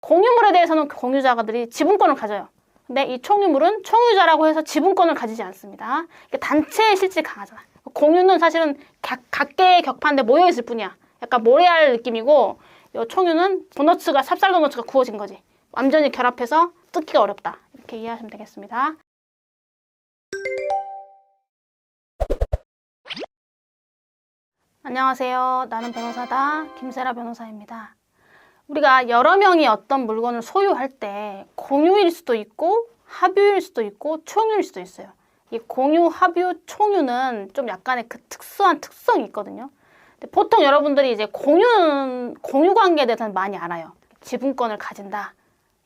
공유물에 대해서는 공유자들이 지분권을 가져요. 근데 이 총유물은 총유자라고 해서 지분권을 가지지 않습니다. 단체의 실질이 강하잖아. 공유는 사실은 각계의 격파인데 모여있을 뿐이야. 약간 모래알 느낌이고, 이 총유는 도너츠가 찹쌀 도너츠가 구워진 거지. 완전히 결합해서 뜯기가 어렵다. 이렇게 이해하시면 되겠습니다. 안녕하세요. 나는 변호사다. 김세라 변호사입니다. 우리가 여러 명이 어떤 물건을 소유할 때 공유일 수도 있고 합유일 수도 있고 총유일 수도 있어요. 이 공유, 합유, 총유는 좀 약간의 그 특수한 특성이 있거든요. 근데 보통 여러분들이 이제 공유 관계에 대해서는 많이 알아요. 지분권을 가진다.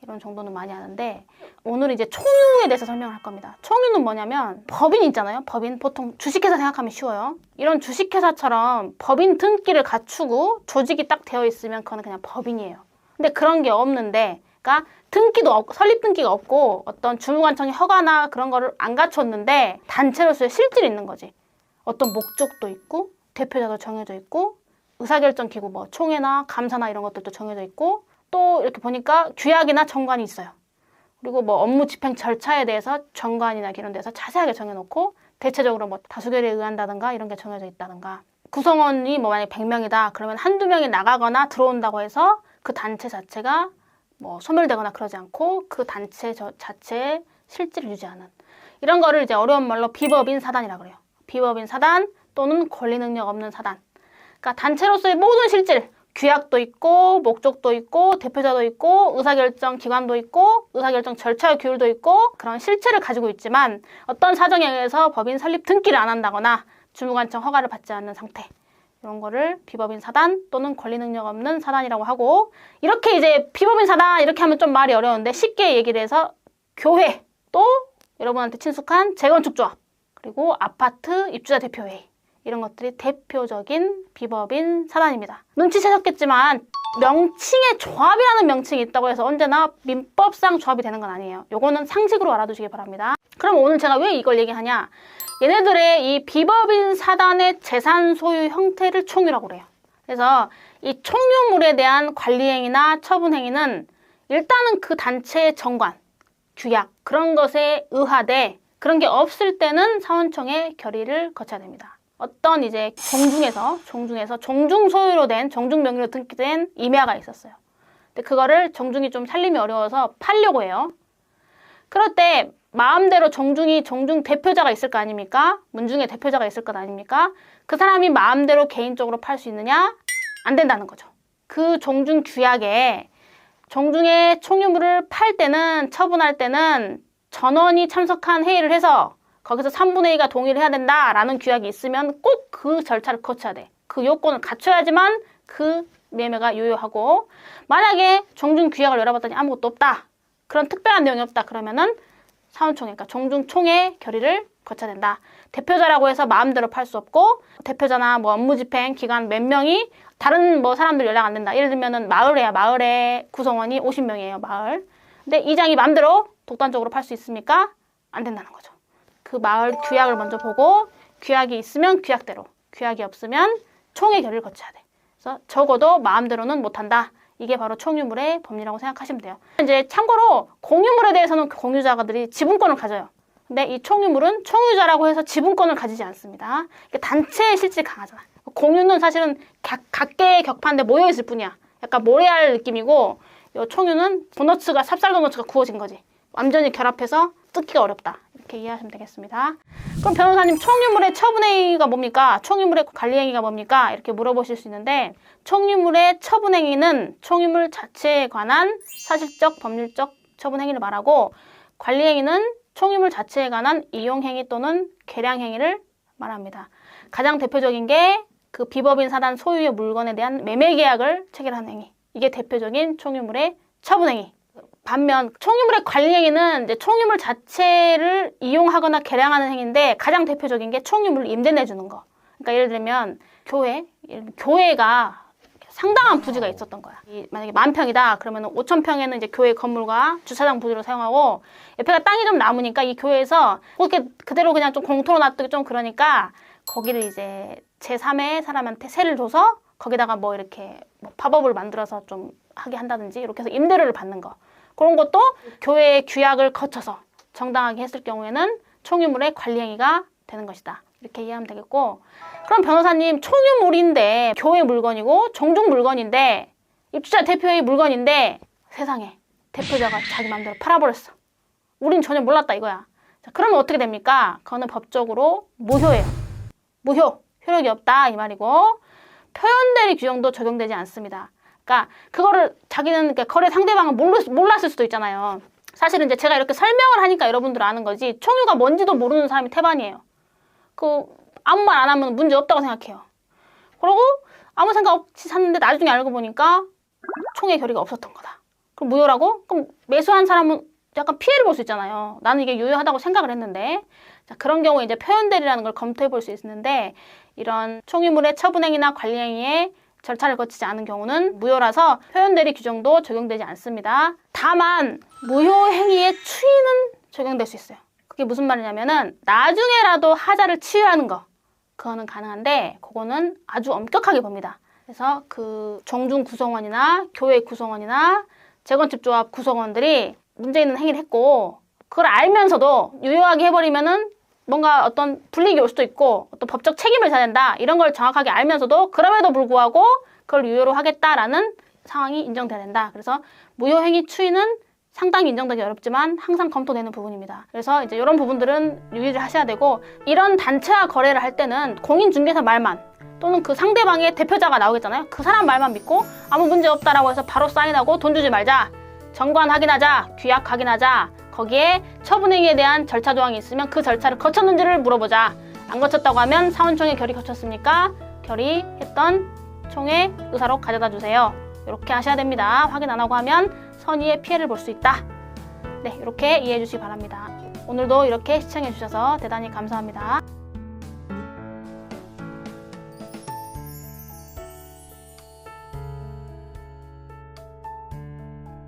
이런 정도는 많이 아는데 오늘은 이제 총유에 대해서 설명을 할 겁니다. 총유는 뭐냐면 법인 있잖아요. 법인 보통 주식회사 생각하면 쉬워요. 이런 주식회사처럼 법인 등기를 갖추고 조직이 딱 되어 있으면 그거는 그냥 법인이에요. 근데 그런 게 없는데 그러니까 등기도 없고 설립 등기가 없고 어떤 주무관청의 허가나 그런 거를 안 갖췄는데 단체로서의 실질이 있는 거지. 어떤 목적도 있고 대표자도 정해져 있고 의사결정 기구 뭐 총회나 감사나 이런 것들도 정해져 있고 또 이렇게 보니까 규약이나 정관이 있어요. 그리고 뭐 업무 집행 절차에 대해서 정관이나 이런 데서 자세하게 정해놓고 대체적으로 뭐 다수결에 의한다든가 이런 게 정해져 있다든가 구성원이 뭐 만약에 100명이다 그러면 한두 명이 나가거나 들어온다고 해서 그 단체 자체가 뭐 소멸되거나 그러지 않고 그 단체 자체의 실질을 유지하는 이런 거를 이제 어려운 말로 비법인 사단이라고 그래요. 비법인 사단 또는 권리 능력 없는 사단. 그러니까 단체로서의 모든 실질 규약도 있고 목적도 있고 대표자도 있고 의사결정 기관도 있고 의사결정 절차의 규율도 있고 그런 실체를 가지고 있지만 어떤 사정에 의해서 법인 설립 등기를 안 한다거나 주무관청 허가를 받지 않는 상태 이런 거를 비법인 사단 또는 권리 능력 없는 사단이라고 하고 이렇게 이제 비법인 사단 이렇게 하면 좀 말이 어려운데 쉽게 얘기를 해서 교회 또 여러분한테 친숙한 재건축조합 그리고 아파트 입주자 대표회의 이런 것들이 대표적인 비법인 사단입니다. 눈치채셨겠지만 명칭에 조합이라는 명칭이 있다고 해서 언제나 민법상 조합이 되는 건 아니에요. 요거는 상식으로 알아두시기 바랍니다. 그럼 오늘 제가 왜 이걸 얘기하냐? 얘네들의 이 비법인 사단의 재산 소유 형태를 총유라고 그래요. 그래서 이 총유물에 대한 관리행위나 처분행위는 일단은 그 단체의 정관, 규약 그런 것에 의하되 그런 게 없을 때는 사원총회 결의를 거쳐야 됩니다. 어떤 이제 종중에서 종중 소유로 된 종중 명의로 등기된 임야가 있었어요. 근데 그거를 종중이 좀 살림이 어려워서 팔려고 해요. 그럴 때 마음대로 종중 대표자가 있을 거 아닙니까? 문중의 대표자가 있을 것 아닙니까? 그 사람이 마음대로 개인적으로 팔 수 있느냐? 안 된다는 거죠. 그 종중 규약에 종중의 총유물을 팔 때는 처분할 때는 전원이 참석한 회의를 해서 거기서 3분의 2가 동의를 해야 된다라는 규약이 있으면 꼭 그 절차를 거쳐야 돼. 그 요건을 갖춰야지만 그 매매가 유효하고 만약에 종중 규약을 열어봤더니 아무것도 없다. 그런 특별한 내용이 없다. 그러면은 사원총회, 그러니까 종중총회 결의를 거쳐야 된다. 대표자라고 해서 마음대로 팔 수 없고 대표자나 뭐 업무집행 기관 몇 명이 다른 뭐 사람들 연락 안 된다. 예를 들면은 마을에 구성원이 50명이에요. 마을. 근데 이장이 마음대로 독단적으로 팔 수 있습니까? 안 된다는 거죠. 그 마을 규약을 먼저 보고 규약이 있으면 규약대로, 규약이 없으면 총회 결의를 거쳐야 돼. 그래서 적어도 마음대로는 못한다. 이게 바로 총유물의 법리라고 생각하시면 돼요. 이제 참고로 공유물에 대해서는 공유자들이 지분권을 가져요. 근데 이 총유물은 총유자라고 해서 지분권을 가지지 않습니다. 단체의 실질이 강하잖아. 공유는 사실은 각계의 격파인데 모여있을 뿐이야. 약간 모래알 느낌이고 이 총유는 도너츠가 찹쌀 도너츠가 구워진 거지. 완전히 결합해서 뜯기가 어렵다. 이렇게 이해하시면 되겠습니다. 그럼 변호사님 총유물의 처분행위가 뭡니까? 총유물의 관리행위가 뭡니까? 이렇게 물어보실 수 있는데 총유물의 처분행위는 총유물 자체에 관한 사실적, 법률적 처분행위를 말하고 관리행위는 총유물 자체에 관한 이용행위 또는 계량행위를 말합니다. 가장 대표적인 게 그 비법인 사단 소유의 물건에 대한 매매계약을 체결하는 행위. 이게 대표적인 총유물의 처분행위. 반면 총유물의 관리행위는 이제 총유물 자체를 이용하거나 개량하는 행위인데 가장 대표적인 게 총유물을 임대 내주는 거. 그러니까 예를 들면 교회가 상당한 부지가 있었던 거야. 만약에 10,000평이다 그러면 5,000평에는 이제 교회 건물과 주차장 부지로 사용하고 옆에가 땅이 좀 남으니까 이 교회에서 그렇게 그대로 그냥 좀 공터로 놔두기 좀 그러니까 거기를 이제 제3의 사람한테 세를 줘서 거기다가 뭐 이렇게 뭐 팝업을 만들어서 좀 하게 한다든지 이렇게 해서 임대료를 받는 거. 그런 것도 교회의 규약을 거쳐서 정당하게 했을 경우에는 총유물의 관리행위가 되는 것이다. 이렇게 이해하면 되겠고, 그럼 변호사님, 총유물인데 교회 물건이고 종종 물건인데 입주자 대표의 물건인데 세상에 대표자가 자기 마음대로 팔아버렸어. 우린 전혀 몰랐다 이거야. 자, 그러면 어떻게 됩니까? 그거는 법적으로 무효예요. 무효, 효력이 없다 이 말이고, 표현대리 규정도 적용되지 않습니다. 그러니까 그거를 자기는 거래 상대방은 몰랐을 수도 있잖아요. 사실은 이제 제가 이렇게 설명을 하니까 여러분들 아는 거지, 총유가 뭔지도 모르는 사람이 태반이에요. 아무 말 안 하면 문제 없다고 생각해요. 그리고 아무 생각 없이 샀는데 나중에 알고 보니까 총의 결의가 없었던 거다. 그럼 무효라고? 그럼 매수한 사람은 약간 피해를 볼 수 있잖아요. 나는 이게 유효하다고 생각을 했는데. 자, 그런 경우에 이제 표현대리라는 걸 검토해 볼 수 있는데, 이런 총유물의 처분행위나 관리행위에 절차를 거치지 않은 경우는 무효라서 표현대리 규정도 적용되지 않습니다. 다만 무효행위의 추이는 적용될 수 있어요. 그게 무슨 말이냐면은 나중에라도 하자를 치유하는 거, 그거는 가능한데 그거는 아주 엄격하게 봅니다. 그래서 그 종중 구성원이나 교회 구성원이나 재건축조합 구성원들이 문제 있는 행위를 했고 그걸 알면서도 유효하게 해버리면은 뭔가 어떤 불이익이 올 수도 있고 어떤 법적 책임을 져야 된다, 이런 걸 정확하게 알면서도 그럼에도 불구하고 그걸 유효로 하겠다라는 상황이 인정돼야 된다. 그래서 무효행위 추이는 상당히 인정되기 어렵지만 항상 검토되는 부분입니다. 그래서 이제 이런 부분들은 유의를 하셔야 되고, 이런 단체와 거래를 할 때는 공인중개사 말만 또는 그 상대방의 대표자가 나오겠잖아요. 그 사람 말만 믿고 아무 문제 없다라고 해서 바로 사인하고 돈 주지 말자, 정관 확인하자, 규약 확인하자, 거기에 처분행위에 대한 절차 조항이 있으면 그 절차를 거쳤는지를 물어보자. 안 거쳤다고 하면 사원총회 결의 거쳤습니까? 결의했던 총회 의사록 가져다 주세요. 이렇게 하셔야 됩니다. 확인 안 하고 하면 선의의 피해를 볼 수 있다. 네, 이렇게 이해해 주시기 바랍니다. 오늘도 이렇게 시청해 주셔서 대단히 감사합니다.